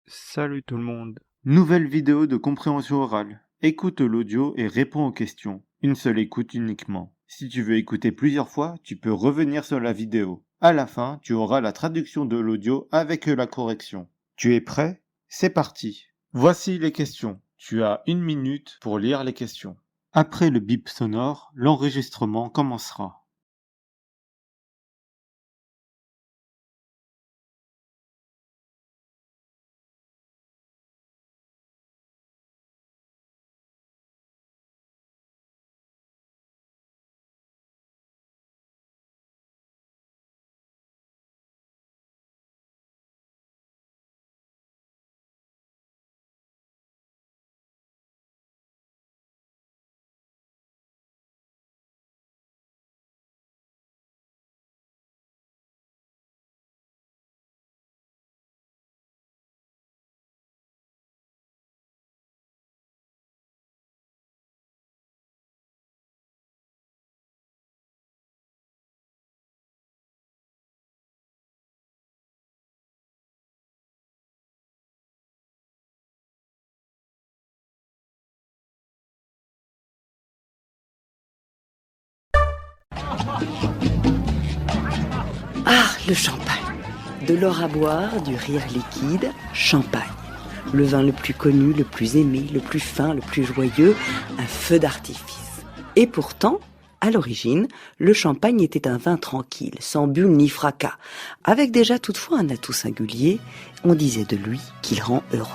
Salut tout le monde. Nouvelle vidéo de compréhension orale. Écoute l'audio et réponds aux questions. Une seule écoute uniquement. Si tu veux écouter plusieurs fois, tu peux revenir sur la vidéo. À la fin, tu auras la traduction de l'audio avec la correction. Tu es prêt? C'est parti. Voici les questions. Tu as 1 minute pour lire les questions. Après le bip sonore, l'enregistrement commencera. Ah, le champagne. De l'or à boire, du rire liquide, champagne. Le vin le plus connu, le plus aimé, le plus fin, le plus joyeux, un feu d'artifice. Et pourtant, à l'origine, le champagne était un vin tranquille, sans bulle ni fracas, avec déjà toutefois un atout singulier, on disait de lui qu'il rend heureux.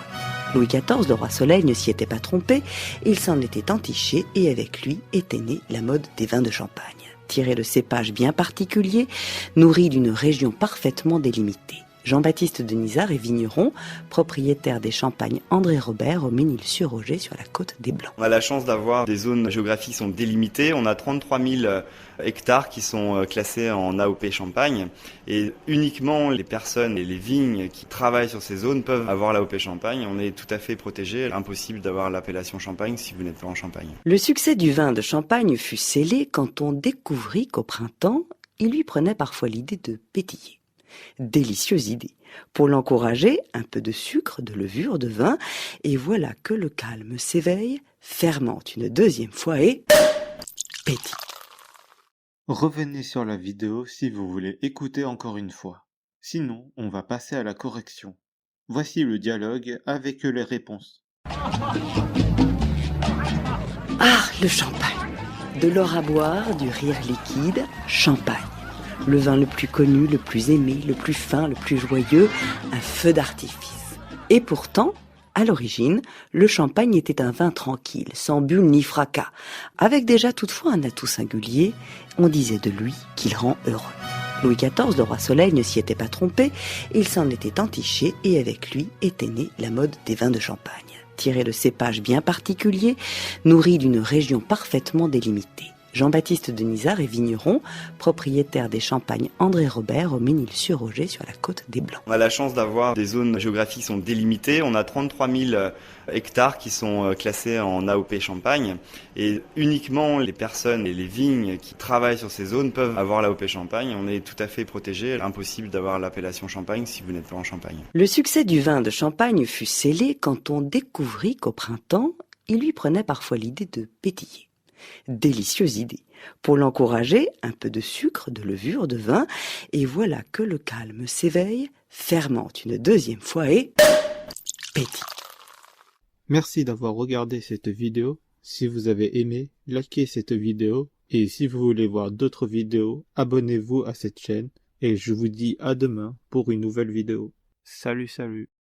Louis XIV, le roi Soleil, ne s'y était pas trompé, il s'en était entiché et avec lui était née la mode des vins de champagne. Tiré de cépages bien particuliers, nourri d'une région parfaitement délimitée. Jean-Baptiste Denisard est vigneron, propriétaire des champagnes André Robert au Ménil-sur-Oger sur la côte des Blancs. On a la chance d'avoir des zones géographiques qui sont délimitées. On a 33 000 hectares qui sont classés en AOP Champagne et uniquement les personnes et les vignes qui travaillent sur ces zones peuvent avoir l'AOP Champagne. On est tout à fait protégé. Impossible d'avoir l'appellation Champagne si vous n'êtes pas en Champagne. Le succès du vin de Champagne fut scellé quand on découvrit qu'au printemps, il lui prenait parfois l'idée de pétiller. Délicieuse idée. Pour l'encourager, un peu de sucre, de levure, de vin, et voilà que le calme s'éveille, fermente une deuxième fois et pétille. Revenez sur la vidéo si vous voulez écouter encore une fois. Sinon, on va passer à la correction. Voici le dialogue avec les réponses. Ah, le champagne. De l'or à boire, du rire liquide, champagne. Le vin le plus connu, le plus aimé, le plus fin, le plus joyeux, un feu d'artifice. Et pourtant, à l'origine, le champagne était un vin tranquille, sans bulle ni fracas, avec déjà toutefois un atout singulier, on disait de lui qu'il rend heureux. Louis XIV, le roi Soleil, ne s'y était pas trompé, il s'en était entiché et avec lui était née la mode des vins de champagne. Tiré de cépages bien particuliers, nourri d'une région parfaitement délimitée. Jean-Baptiste Denisard est vigneron, propriétaire des champagnes André Robert au Ménil-sur-Oger sur la côte des Blancs. On a la chance d'avoir des zones géographiques qui sont délimitées. On a 33 000 hectares qui sont classés en AOP Champagne et uniquement les personnes et les vignes qui travaillent sur ces zones peuvent avoir l'AOP Champagne. On est tout à fait protégé. Impossible d'avoir l'appellation Champagne si vous n'êtes pas en Champagne. Le succès du vin de Champagne fut scellé quand on découvrit qu'au printemps, il lui prenait parfois l'idée de pétiller. Délicieuse idée. Pour l'encourager, un peu de sucre, de levure, de vin, et voilà que le calme s'éveille, fermente une deuxième fois et pétille. Merci d'avoir regardé cette vidéo. Si vous avez aimé, likez cette vidéo et si vous voulez voir d'autres vidéos, abonnez-vous à cette chaîne et je vous dis à demain pour une nouvelle vidéo. Salut.